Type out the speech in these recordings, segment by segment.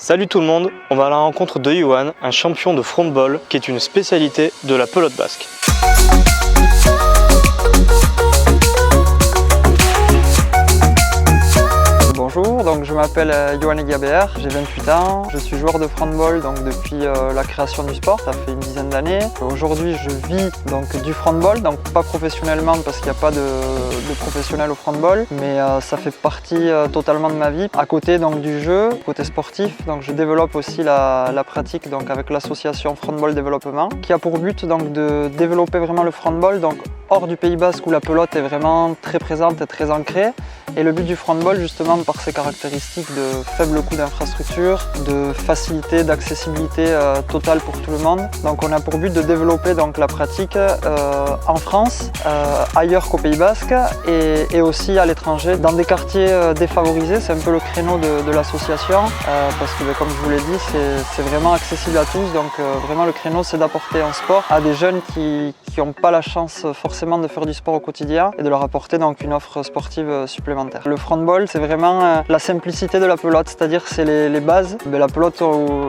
Salut tout le monde, on va à la rencontre de Yohan, un champion de frontball qui est une spécialité de la pelote basque. Bonjour, donc je m'appelle Yohan Egabert, j'ai 28 ans, je suis joueur de frontball donc depuis la création du sport, ça fait une dizaine d'années. Aujourd'hui je vis donc du frontball, donc pas professionnellement parce qu'il n'y a pas de professionnel au frontball, mais ça fait partie totalement de ma vie. À côté donc du jeu, côté sportif, donc je développe aussi la pratique donc avec l'association Frontball Développement, qui a pour but donc de développer vraiment le frontball donc hors du Pays Basque où la pelote est vraiment très présente et très ancrée. Et le but du frontball, justement, par ses caractéristiques de faible coût d'infrastructure, de facilité, d'accessibilité totale pour tout le monde. Donc on a pour but de développer donc, la pratique en France, ailleurs qu'au Pays Basque et aussi à l'étranger, dans des quartiers défavorisés. C'est un peu le créneau de l'association, parce que comme je vous l'ai dit, c'est vraiment accessible à tous. Donc vraiment le créneau, c'est d'apporter un sport à des jeunes qui n'ont pas la chance forcément de faire du sport au quotidien et de leur apporter donc une offre sportive supplémentaire. Le frontball, c'est vraiment la simplicité de la pelote, c'est-à-dire c'est les bases. La pelote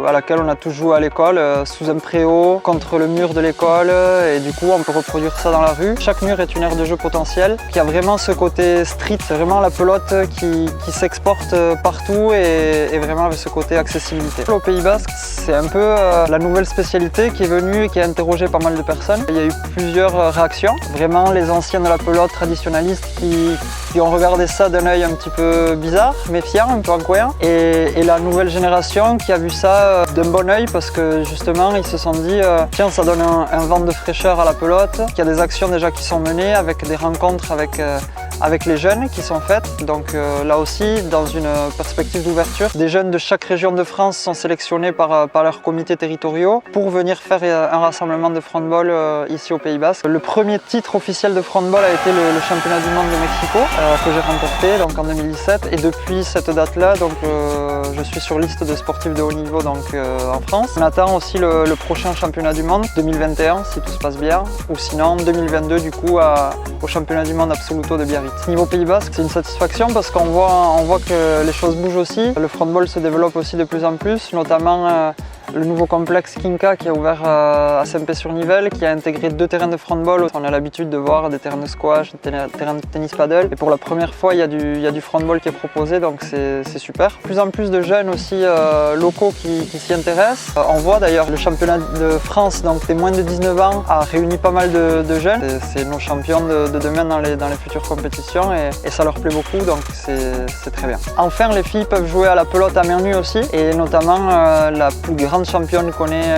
à laquelle on a tous joué à l'école, sous un préau, contre le mur de l'école, et du coup on peut reproduire ça dans la rue. Chaque mur est une aire de jeu potentielle, qui a vraiment ce côté street, c'est vraiment la pelote qui s'exporte partout et vraiment avec ce côté accessibilité. Au Pays Basque, c'est un peu la nouvelle spécialité qui est venue et qui a interrogé pas mal de personnes. Il y a eu plusieurs réactions, vraiment les anciens de la pelote traditionnalistes qui ont regardé ça d'un œil un petit peu bizarre, méfiant, un peu incroyant, et la nouvelle génération qui a vu ça d'un bon œil parce que justement ils se sont dit tiens, ça donne un vent de fraîcheur à la pelote, qu'il y a des actions déjà qui sont menées avec des rencontres avec les jeunes qui sont faites. Donc là aussi, dans une perspective d'ouverture, des jeunes de chaque région de France sont sélectionnés par leurs comités territoriaux pour venir faire un rassemblement de frontball ici au Pays Basque. Le premier titre officiel de frontball a été le championnat du monde de Mexico que j'ai remporté donc en 2017, et depuis cette date-là, donc je suis sur liste de sportifs de haut niveau donc en France. On attend aussi le prochain championnat du monde 2021 si tout se passe bien, ou sinon 2022 du coup au championnat du monde Absoluto de Biarritz. Niveau Pays Basque, c'est une satisfaction parce qu'on voit que les choses bougent aussi. Le frontball se développe aussi de plus en plus, notamment le nouveau complexe Kinka qui a ouvert à Saint-Pé-sur-Nivelle, qui a intégré 2 terrains de frontball. On a l'habitude de voir des terrains de squash, des terrains de tennis paddle, et pour la première fois il y a du frontball qui est proposé, donc c'est super. De plus en plus de jeunes aussi locaux qui s'y intéressent. On voit d'ailleurs le championnat de France donc des moins de 19 ans a réuni pas mal de jeunes. C'est nos champions de demain dans les futures compétitions et ça leur plaît beaucoup, donc c'est très bien. Enfin, les filles peuvent jouer à la pelote à main nue aussi, et notamment la plus grande championne qu'on ait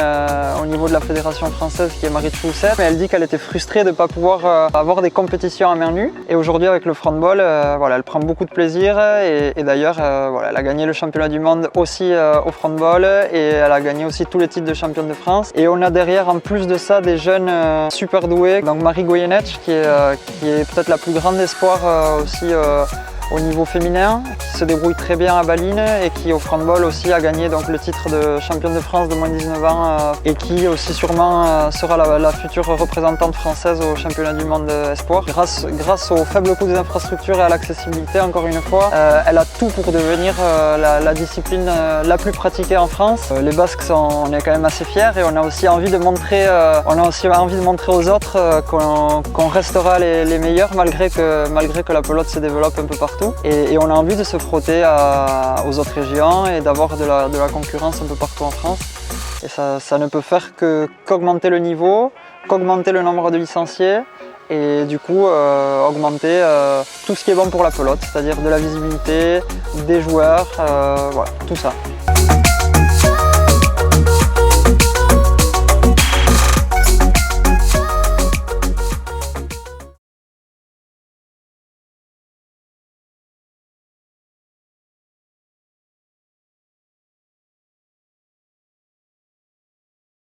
au niveau de la fédération française, qui est Marie Trousset. Elle dit qu'elle était frustrée de ne pas pouvoir avoir des compétitions à main nue, et aujourd'hui avec le frontball, voilà, elle prend beaucoup de plaisir, et d'ailleurs voilà, elle a gagné le championnat du monde aussi au frontball, et elle a gagné aussi tous les titres de championne de France. Et on a derrière en plus de ça des jeunes super doués, donc Marie Goyenech qui est peut-être la plus grande espoir aussi au niveau féminin, qui se débrouille très bien à Baline et qui au frontball aussi a gagné donc, le titre de championne de France de moins de 19 ans et qui aussi sûrement sera la future représentante française au championnat du monde espoir. Grâce au faible coût des infrastructures et à l'accessibilité, encore une fois, elle a tout pour devenir la discipline la plus pratiquée en France. Les Basques, on est quand même assez fiers, et on a aussi envie de montrer, aux autres qu'on restera les meilleurs malgré que la pelote se développe un peu partout. Et on a envie de se frotter aux autres régions et d'avoir de la concurrence un peu partout en France. Et ça ne peut faire qu'augmenter le niveau, qu'augmenter le nombre de licenciés, et du coup augmenter tout ce qui est bon pour la pelote, c'est-à-dire de la visibilité, des joueurs, voilà, tout ça.